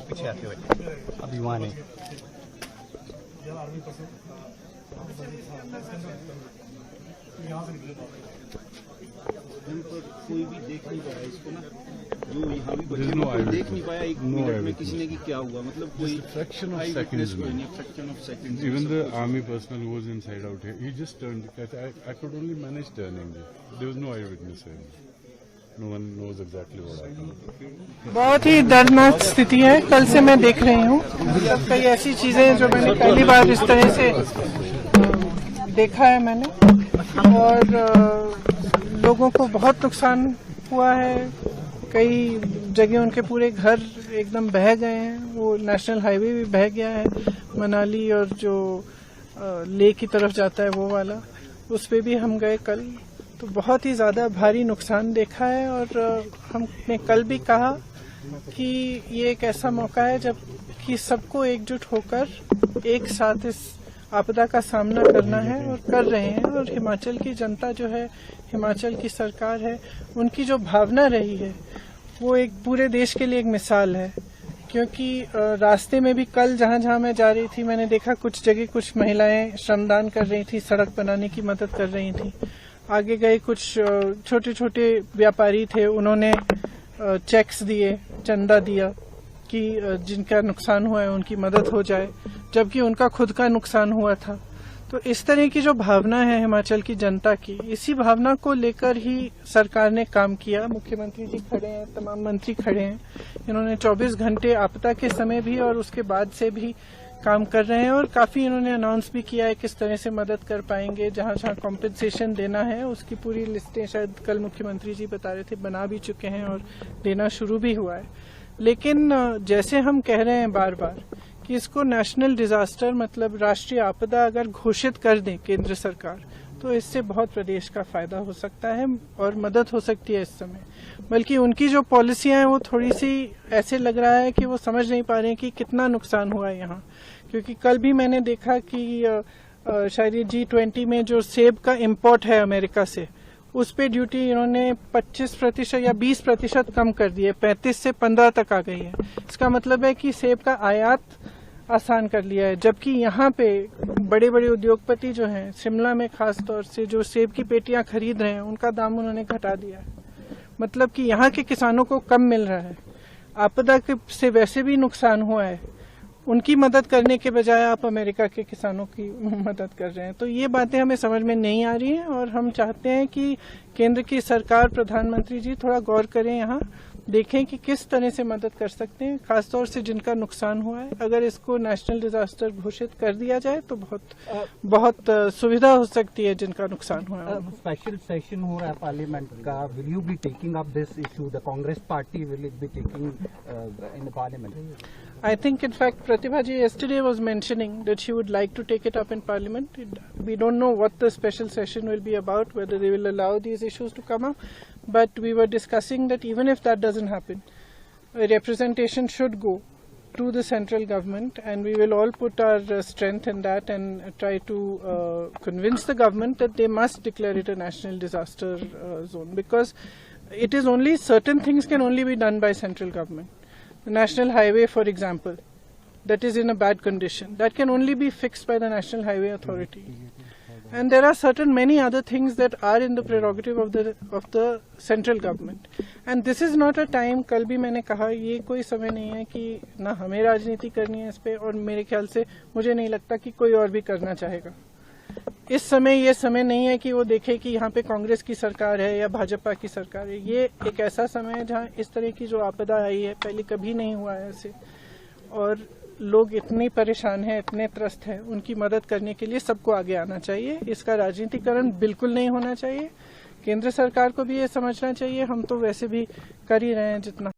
पीछे आते हुए अभी वहाँ नहीं। कोई भी देख नहीं पाया इसको ना, जो यहाँ भी बच्चे कोई देख नहीं पाया एक मिनट में किसी ने कि क्या हुआ, मतलब कोई fraction of seconds. Even the army personnel who was inside out here, he just turned. I could only manage turning there. There was no eyewitness here. No one knows exactly what happened. बहुत ही दर्दनाक स्थिति है। कल से मैं देख रही हूँ, मतलब कई ऐसी चीजें हैं जो मैंने पहली बार इस तरह से देखा है मैंने, और लोगों को बहुत नुकसान हुआ है। कई जगह उनके पूरे घर एकदम बह गए हैं। वो नेशनल हाईवे भी बह गया है, मनाली और जो लेह की तरफ जाता है वो वाला, उस पे भी हम गए कल, तो बहुत ही ज्यादा भारी नुकसान देखा है। और हमने कल भी कहा कि ये एक ऐसा मौका है जब कि सबको एकजुट होकर एक साथ इस आपदा का सामना करना है, और कर रहे हैं। और हिमाचल की जनता जो है, हिमाचल की सरकार है, उनकी जो भावना रही है वो एक पूरे देश के लिए एक मिसाल है। क्योंकि रास्ते में भी कल जहां जहां मैं जा रही थी, मैंने देखा कुछ जगह कुछ महिलाएं श्रमदान कर रही थी, सड़क बनाने की मदद कर रही थी। आगे गए कुछ छोटे छोटे व्यापारी थे, उन्होंने चेक्स दिए, चंदा दिया कि जिनका नुकसान हुआ है उनकी मदद हो जाए, जबकि उनका खुद का नुकसान हुआ था। तो इस तरह की जो भावना है हिमाचल की जनता की, इसी भावना को लेकर ही सरकार ने काम किया। मुख्यमंत्री जी खड़े हैं, तमाम मंत्री खड़े हैं, इन्होंने 24 घंटे आपदा के समय भी और उसके बाद से भी काम कर रहे हैं। और काफी इन्होंने अनाउंस भी किया है किस तरह से मदद कर पाएंगे, जहां जहां कॉम्पेंसेशन देना है उसकी पूरी लिस्टें शायद कल मुख्यमंत्री जी बता रहे थे बना भी चुके हैं और देना शुरू भी हुआ है। लेकिन जैसे हम कह रहे हैं बार बार कि इसको नेशनल डिजास्टर मतलब राष्ट्रीय आपदा अगर घोषित कर दें केंद्र सरकार, तो इससे बहुत प्रदेश का फायदा हो सकता है और मदद हो सकती है इस समय। बल्कि उनकी जो पॉलिसियां हैं वो थोड़ी सी ऐसे लग रहा है कि वो समझ नहीं पा रहे हैं कि कितना नुकसान हुआ है यहाँ। क्योंकि कल भी मैंने देखा कि शायद G20 में जो सेब का इम्पोर्ट है अमेरिका से, उस पे ड्यूटी इन्होंने 25% या 20% कम कर दी है, 35 से 15 तक आ गई है। इसका मतलब है कि सेब का आयात आसान कर लिया है। जबकि यहाँ पे बड़े बड़े उद्योगपति जो हैं, शिमला में खास तौर से जो सेब की पेटियां खरीद रहे हैं, उनका दाम उन्होंने घटा दिया है। मतलब कि यहाँ के किसानों को कम मिल रहा है। आपदा से वैसे भी नुकसान हुआ है, उनकी मदद करने के बजाय आप अमेरिका के किसानों की मदद कर रहे हैं। तो ये बातें हमें समझ में नहीं आ रही हैं, और हम चाहते हैं कि केंद्र की सरकार, प्रधानमंत्री जी थोड़ा गौर करें, यहाँ देखें कि किस तरह से मदद कर सकते हैं, खासतौर से जिनका नुकसान हुआ है। अगर इसको नेशनल डिजास्टर घोषित कर दिया जाए तो बहुत सुविधा हो सकती है जिनका नुकसान हुआ है। स्पेशल सेशन हो रहा है पार्लियामेंट का, will you be taking up this issue? The Congress party will it be taking in the parliament? I think, in fact, Pratibha ji yesterday was mentioning that she would like to take it up in Parliament. We don't know what the special session will be about, whether they will allow these issues to come up. But we were discussing that even if that doesn't happen, a representation should go to the central government, and we will all put our strength in that and try to convince the government that they must declare it a national disaster zone, because it is only certain things can only be done by central government. The national highway, for example, that is in a bad condition, that can only be fixed by the National Highway Authority. And there are many other things that are in the prerogative of the central government. And this is not a time, कल भी मैंने कहा, ये कोई समय नहीं है कि ना हमें राजनीति करनी है इस पे, और मेरे ख्याल से मुझे नहीं लगता कि कोई और भी करना चाहेगा। इस समय ये समय नहीं है कि वो देखे कि यहाँ पे कांग्रेस की सरकार है या भाजपा की सरकार है। ये एक ऐसा समय है जहाँ इस तरह की जो आपदा आई है, पहले कभी नहीं हुआ है ऐसे, और लोग इतने परेशान हैं, इतने त्रस्त हैं, उनकी मदद करने के लिए सबको आगे आना चाहिए। इसका राजनीतिकरण बिल्कुल नहीं होना चाहिए। केंद्र सरकार को भी ये समझना चाहिए, हम तो वैसे भी कर ही रहे हैं जितना